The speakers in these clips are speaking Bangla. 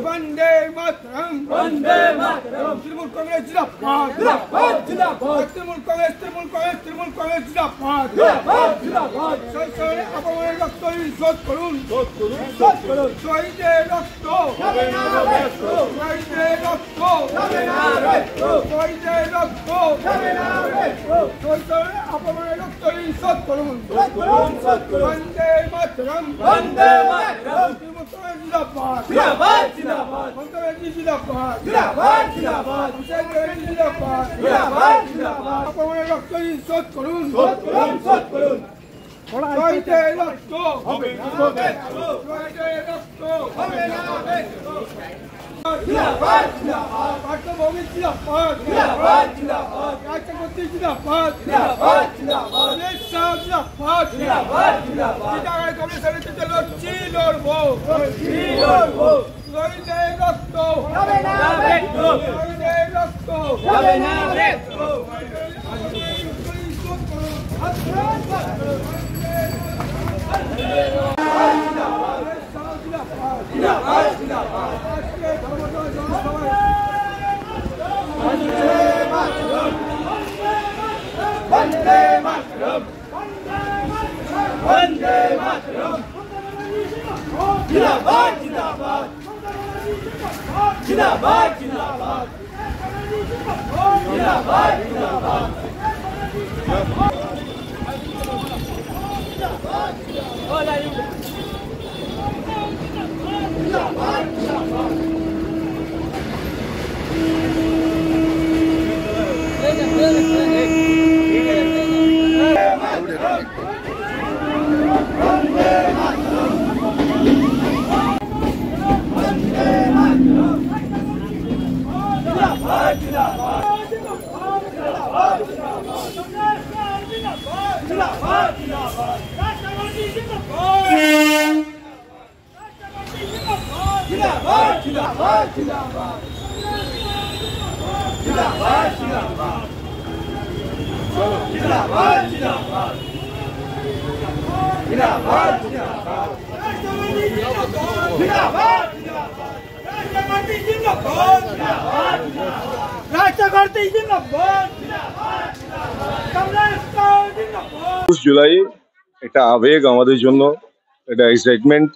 वंदे मातरम तृणमूल कांग्रेस जिंदाबाद तृणमूल कांग्रेस जिंदाबाद अपमाনের রক্ত শোধ করুন শহীদের রক্ত শহীদের রক্ত শহীদের রক্ত अपमाনের রক্ত শোধ করুন वंदे मातरम तृणमूल कांग्रेस जिंदाबाद अपमाনের রক্ত শোধ করুন শহীদের রক্ত শহীদের রক্ত পার্থভূমি জিন্দাবাদ রাষ্ট্রপতি জিন্দাবাদ কংগ্রেসের নেতৃত্বে লড়বো শহীদের রক্ত শহীদের রক্ত वंदे मातरम वंदे मातरम जिंदाबाद जिंदाबाद जिंदाबाद जिंदाबाद जिंदाबाद जिंदाबाद জুলাই এটা আবেগ আমাদের জন্য, এটা এক্সাইটমেন্ট,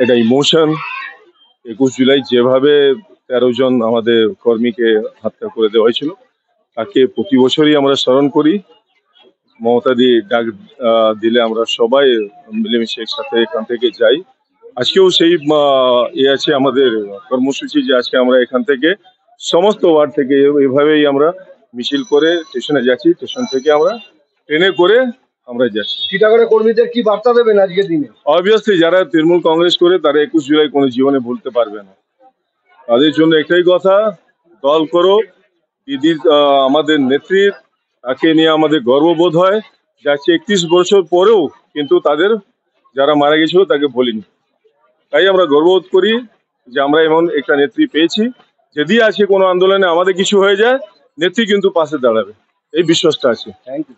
এটা ইমোশন। 21 জুলাই যেভাবে 13 জন আমাদের কর্মীকে হত্যা করে দেওয়া হয়েছিল তাকে প্রতি বছরই আমরা স্মরণ করি। মমতা দিয়ে ডাক দিলে আমরা সবাই মিলেমিশে একসাথে এখান থেকে যাই। আজকেও সেই আছে আমাদের কর্মসূচি যে আজকে আমরা এখান থেকে সমস্ত ওয়ার্ড থেকে এইভাবেই আমরা মিছিল করে স্টেশনে যাচ্ছি, স্টেশন থেকে আমরা ট্রেনে করে আমরা যাচ্ছি। টিটাগড়ের কর্মীদের কি বার্তা দেবেন আজকের দিনে? অবভিয়াসলি যারা তৃণমূল কংগ্রেস করে তারা 21 জুলাই কোনো জীবনে ভুলতে পারবে না। তাদের জন্য একটাই কথা, দল করো। দিদির আমাদের নেত্রী, তাকে নিয়ে আমাদের গর্ববোধ হয়। যাচ্ছে 31 বছর পরেও কিন্তু তাদের যারা মারা গেছিল তাকে বলিনি। তাই আমরা গর্ববোধ করি যে আমরা এমন একটা নেত্রী পেয়েছি। যদি আজকে কোনো আন্দোলনে আমাদের কিছু হয়ে যায়, নেত্রী কিন্তু পাশে দাঁড়াবে, এই বিশ্বাসটা আছে। Thank you.